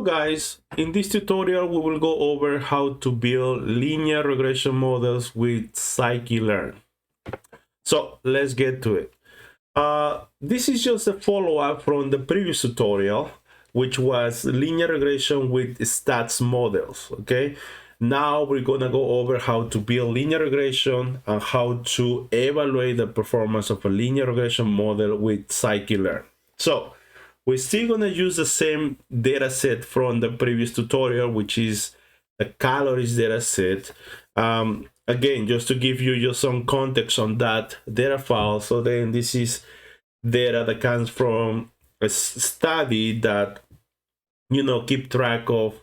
guys, in this tutorial we will go over how to build linear regression models with scikit-learn. So let's get to it. This is just a follow-up from the previous tutorial, which was linear regression with stats models. Okay, now we're gonna go over how to build linear regression and how to evaluate the performance of a linear regression model with scikit-learn. So we're still gonna use the same data set from the previous tutorial, which is the calories data set. Again, just to give you just some context on that data file. So then this is data that comes from a study that, you know, keep track of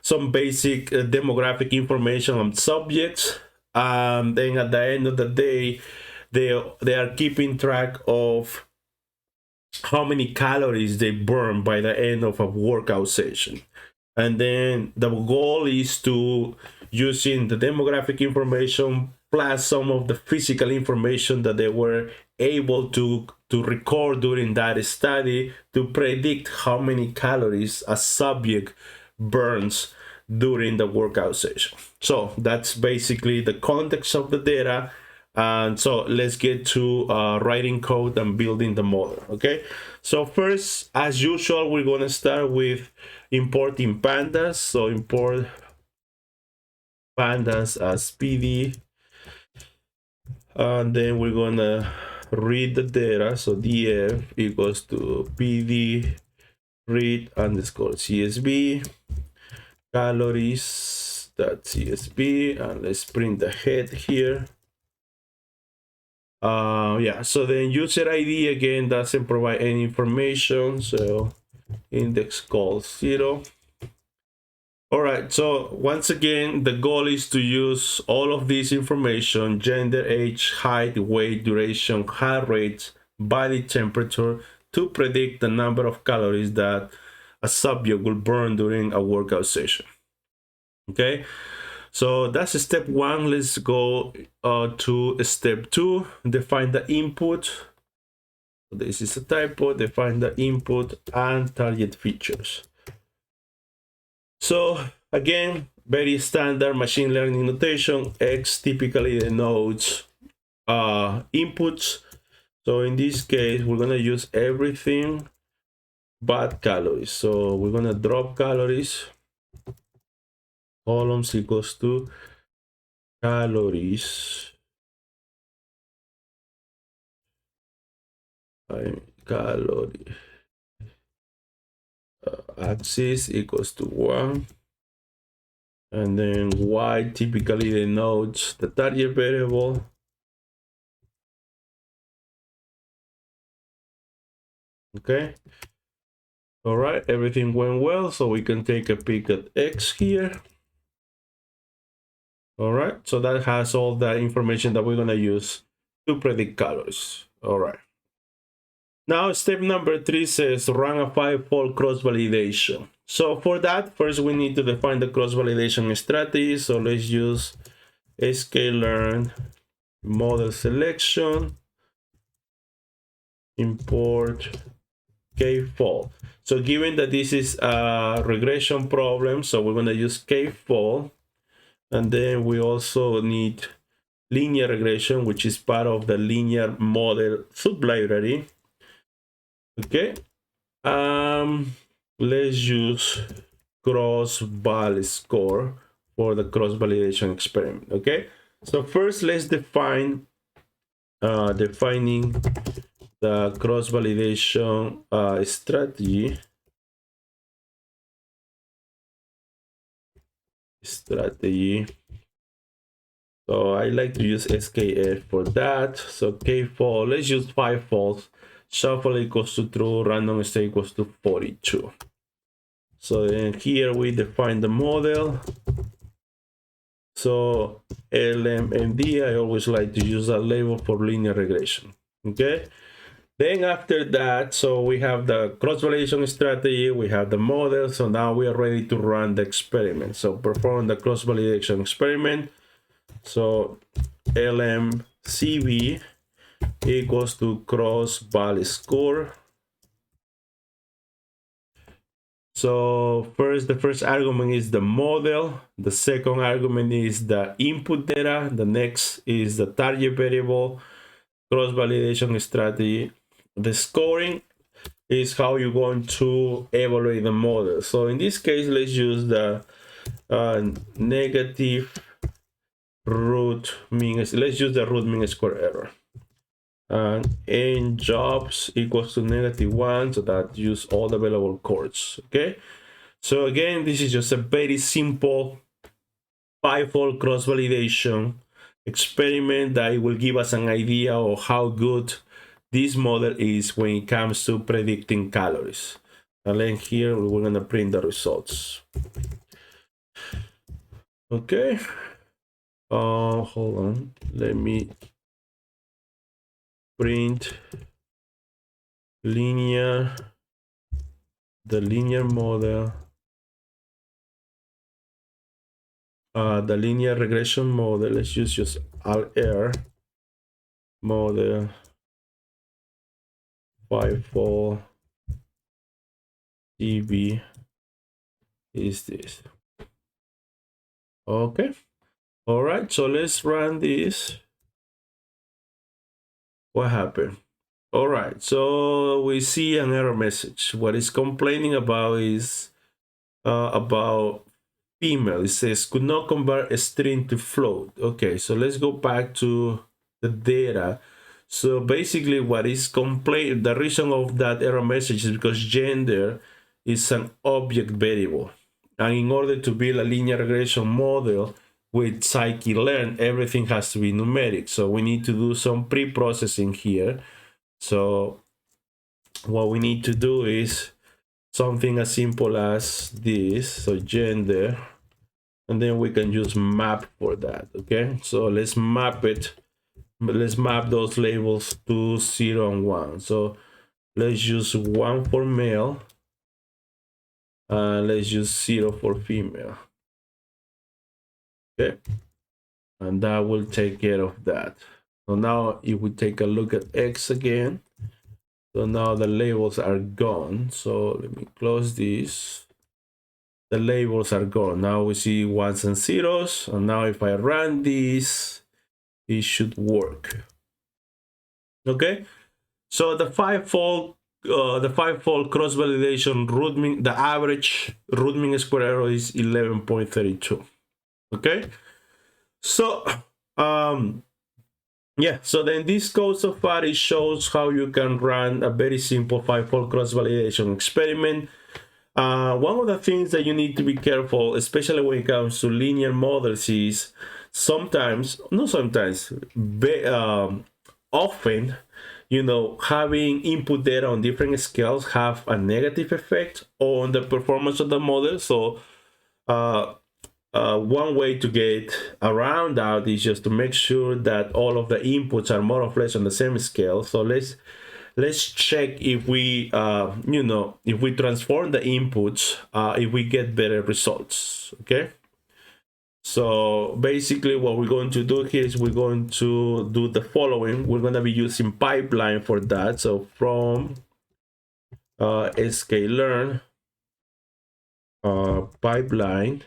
some basic demographic information on subjects. Then at the end of the day, they are keeping track of how many calories they burn by the end of a workout session. And then the goal is to, using the demographic information plus some of the physical information that they were able to record during that study, to predict how many calories a subject burns during the workout session. So that's basically the context of the data. And so let's get to writing code and building the model. Okay, so first, as usual, we're going to start with importing pandas. So import pandas as PD, and then we're going to read the data. So df equals to PD read underscore CSV calories.csv, and let's print the head here. Yeah, so then user ID again doesn't provide any information, so index calls 0. All right, so once again, the goal is to use all of this information: gender, age, height, weight, duration, heart rate, body temperature, to predict the number of calories that a subject will burn during a workout session. Okay, so that's step 1. Let's go to step 2. Define the input. This is a typo. Define the input and target features. So again, very standard machine learning notation. X typically denotes inputs. So in this case, we're gonna use everything but calories. So we're gonna drop calories. Columns equals to calories. Calorie axis equals to 1, and then y typically denotes the target variable. Okay, all right, everything went well, so we can take a peek at X here. All right, so that has all the information that we're gonna use to predict calories. All right, now step number 3 says run a 5-fold cross-validation. So for that, first we need to define the cross-validation strategy. So let's use scikit-learn model selection, import k-fold. So given that this is a regression problem, so we're going to use k-fold, and then we also need linear regression, which is part of the linear model sublibrary. Okay, let's use cross-val score for the cross-validation experiment. Okay, so first let's define defining the cross-validation strategy. So I like to use skf for that. So k-fold, let's use 5 folds. Shuffle equals to true, random state equals to 42. So then here we define the model. So LMMD, I always like to use that label for linear regression. Okay, then after that, so we have the cross-validation strategy, we have the model, so now we are ready to run the experiment. So perform the cross-validation experiment. So LMCV equals to cross-val score. So first, the first argument is the model. The second argument is the input data. The next is the target variable, cross-validation strategy. The scoring is how you're going to evaluate the model. So in this case, let's use the negative root mean. Let's use the root mean square error. And n jobs equals to -1, so that use all the available chords. Okay. So again, this is just a very simple 5-fold cross-validation experiment that will give us an idea of how good this model is when it comes to predicting calories. And then here we're going to print the results. Okay. Hold on. Let me print linear, the linear model, the linear regression model. Let's use just alt-R model 5-fold DB is this. Okay. All right, so let's run this. What happened? All right, so we see an error message. What it's complaining about is about female. It says could not convert a string to float. Okay, so let's go back to the data. So basically what is complaining, the reason of that error message is because gender is an object variable. And in order to build a linear regression model with scikit-learn, everything has to be numeric. So we need to do some pre-processing here. So what we need to do is something as simple as this. So gender, and then we can use map for that. Okay, so let's map it. Let's map those labels to 0 and 1. So let's use 1 for male, and let's use 0 for female. Okay, and that will take care of that. So now if we take a look at X again, so now the labels are gone. So let me close this. The labels are gone. Now we see ones and zeros, and now if I run this, it should work. Okay, so the 5-fold cross-validation root mean, the average root mean square error is 11.32. Okay, so yeah, so then this code so far, it shows how you can run a very simple 5-fold cross-validation experiment. One of the things that you need to be careful, especially when it comes to linear models, is sometimes, not sometimes, often, you know, having input data on different scales have a negative effect on the performance of the model. So one way to get around that is just to make sure that all of the inputs are more or less on the same scale. So let's check if we you know, if we transform the inputs, if we get better results. Okay, so basically what we're going to do here is we're going to do the following. We're going to be using pipeline for that. So from scikit-learn pipeline,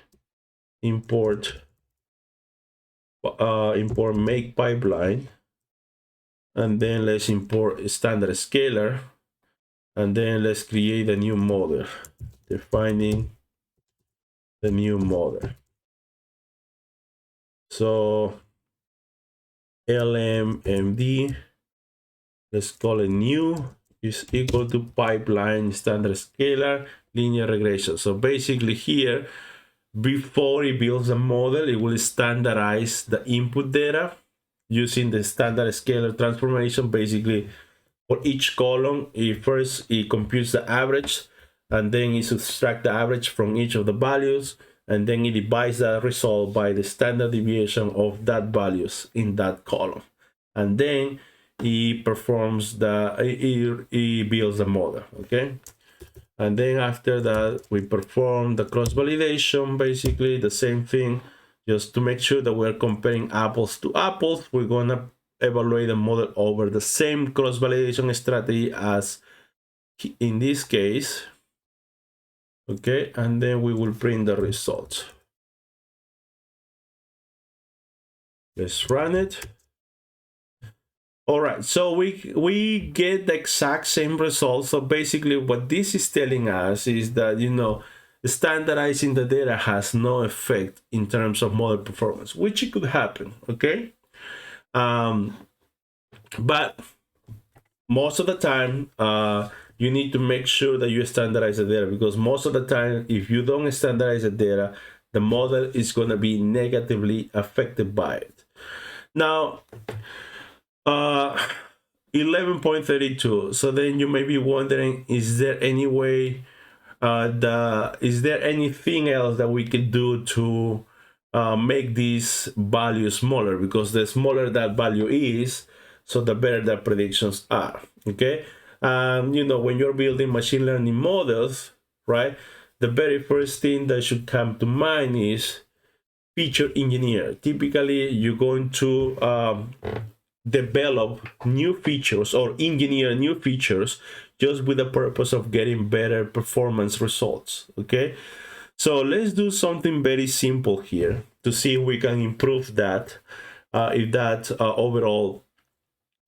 import make pipeline, and then let's import a standard scalar, and then let's create a new model, defining the new model. So lmmd, let's call it new, is equal to pipeline standard scalar linear regression. So basically here, before it builds a model, it will standardize the input data using the standard scalar transformation. Basically, for each column, it computes the average, and then it subtracts the average from each of the values, and then it divides that result by the standard deviation of that values in that column, and then it performs it builds the model. Okay, and then after that we perform the cross validation, basically the same thing, just to make sure that we're comparing apples to apples. We're gonna evaluate the model over the same cross validation strategy as in this case, Okay, and then we will print the results. Let's run it. All right, so we get the exact same results. So basically what this is telling us is that, you know, standardizing the data has no effect in terms of model performance, which it could happen, okay? But most of the time, you need to make sure that you standardize the data, because most of the time, if you don't standardize the data, the model is going to be negatively affected by it. Now, 11.32. So then you may be wondering, is there any way, is there anything else that we could do to make this value smaller? Because the smaller that value is, so the better the predictions are. Okay. You know, when you're building machine learning models, right, the very first thing that should come to mind is feature engineer. Typically, you're going to develop new features or engineer new features just with the purpose of getting better performance results. Okay, so let's do something very simple here to see if we can improve that, if that overall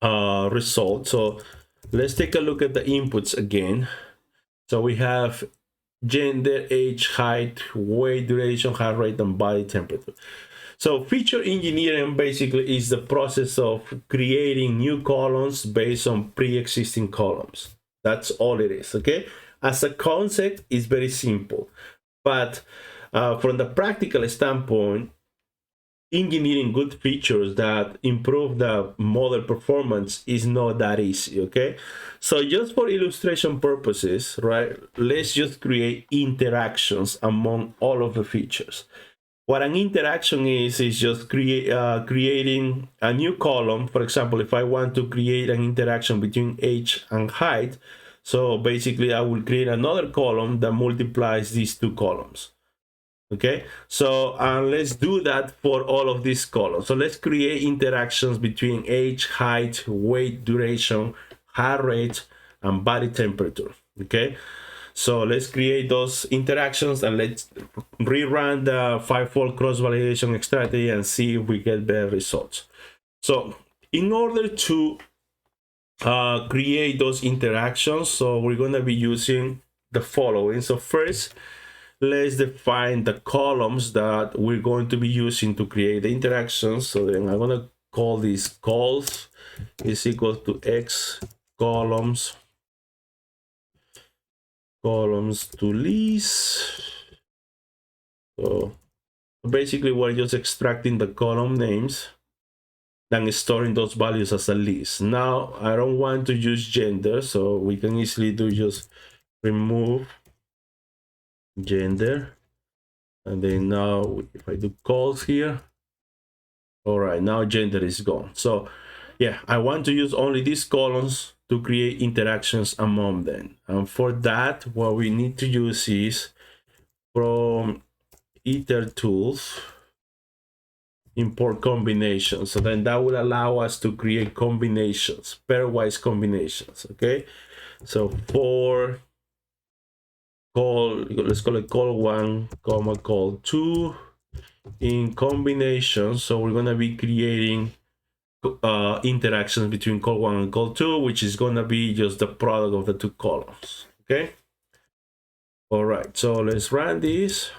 result. So let's take a look at the inputs again. So we have gender, age, height, weight, duration, heart rate, and body temperature. So feature engineering basically is the process of creating new columns based on pre-existing columns. That's all it is, okay? As a concept, it's very simple. But from the practical standpoint, engineering good features that improve the model performance is not that easy, okay? So just for illustration purposes, right, let's just create interactions among all of the features. What an interaction is just creating a new column. For example, if I want to create an interaction between age and height, so basically I will create another column that multiplies these two columns. Okay, so let's do that for all of these columns. So let's create interactions between age, height, weight, duration, heart rate, and body temperature. Okay, so let's create those interactions and let's rerun the 5-fold cross-validation strategy and see if we get better results. So in order to create those interactions, so we're going to be using the following. So first, let's define the columns that we're going to be using to create the interactions. So then I'm going to call these calls is equal to x columns to list. So basically we're just extracting the column names, then storing those values as a list. Now I don't want to use gender, so we can easily do just remove gender, and then now if I do calls here, all right, now gender is gone. So yeah, I want to use only these columns to create interactions among them. And for that, what we need to use is from iter tools, import combinations. So then that will allow us to create combinations, pairwise combinations. Okay, so for call, let's call it call 1 comma call 2 in combination. So we're going to be creating interactions between call 1 and call 2, which is going to be just the product of the two columns. Okay, all right, so let's run this,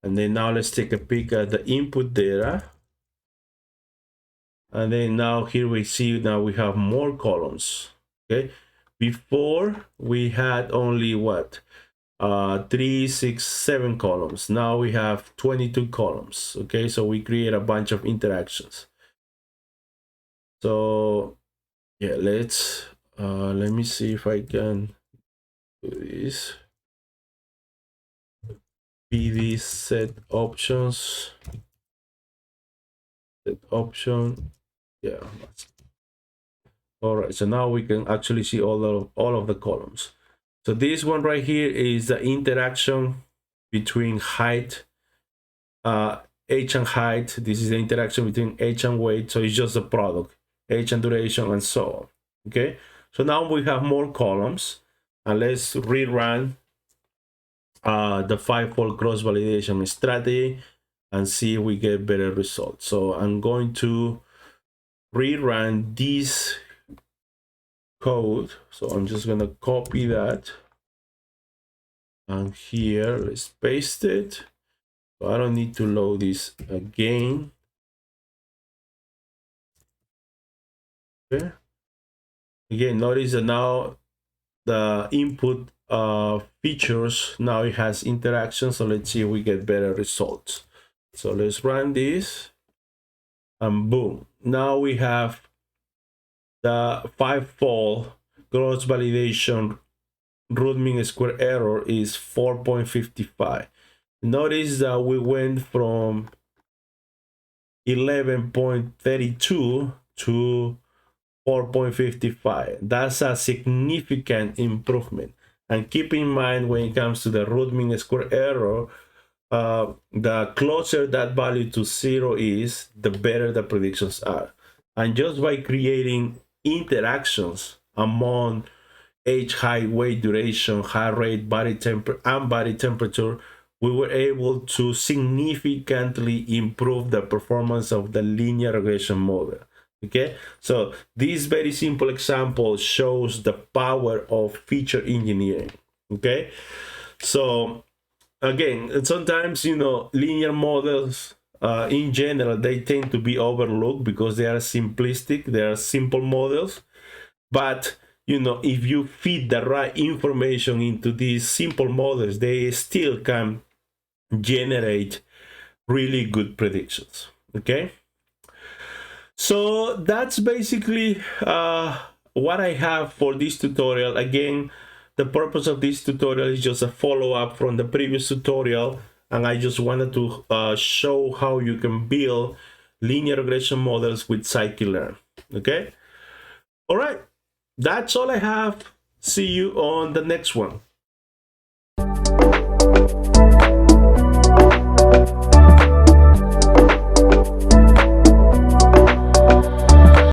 and then now let's take a peek at the input data, and then now here we see now we have more columns. Okay, before we had only what 3, 6, 7 columns. Now we have 22 columns. Okay, so we create a bunch of interactions. So yeah, let's let me see if I can do this. PD set options, set option, yeah. All right, so now we can actually see all of the columns. So this one right here is the interaction between height, age and height. This is the interaction between age and weight. So it's just a product, age and duration, and so on. Okay, so now we have more columns, and let's rerun the 5-fold cross validation strategy and see if we get better results. So I'm going to rerun this code. So I'm just going to copy that, and here let's paste it. So I don't need to load this again. Okay. Again, notice that now the input features, now it has interaction. So let's see if we get better results. So let's run this, and boom, now we have the 5-fold cross validation root mean square error is 4.55. Notice that we went from 11.32 to 4.55. That's a significant improvement. And keep in mind, when it comes to the root mean square error, the closer that value to 0 is, the better the predictions are. And just by creating interactions among age, height, weight, duration, heart rate, body temperature, we were able to significantly improve the performance of the linear regression model. Okay, so this very simple example shows the power of feature engineering. Okay, so again, sometimes, you know, linear models in general, they tend to be overlooked because they are simplistic, they are simple models. But you know, if you feed the right information into these simple models, they still can generate really good predictions. Okay, so that's basically what I have for this tutorial. Again, the purpose of this tutorial is just a follow-up from the previous tutorial, and I just wanted to show how you can build linear regression models with scikit-learn. Okay, all right, that's all I have. See you on the next one.